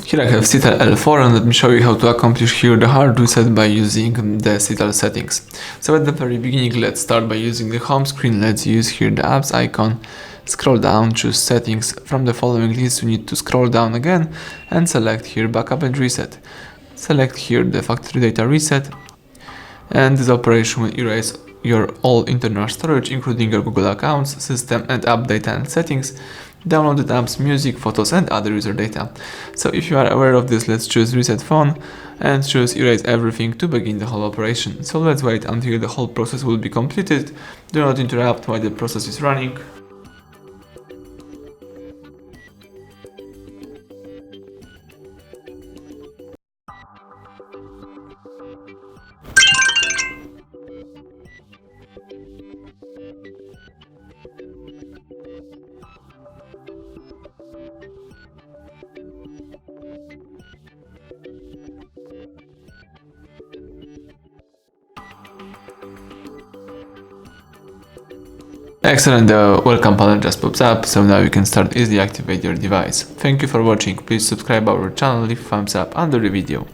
Here I have SEATEL L4 and let me show you how to accomplish here the hard reset by using the SEATEL settings. So at the very beginning, let's start by using the home screen. Let's use here the apps icon, scroll down, choose settings. From the following list you need to scroll down again and select here backup and reset. Select here the factory data reset, and this operation will erase your all internal storage including your Google accounts, system and app data and settings, downloaded apps, music, photos and other user data. So if you are aware of this, let's choose reset phone and choose erase everything to begin the whole operation. So let's wait until the whole process will be completed. Do not interrupt while the process is running. Excellent, the welcome panel just pops up, so now you can start easily activate your device. Thank you for watching, please subscribe our channel, leave thumbs up under the video.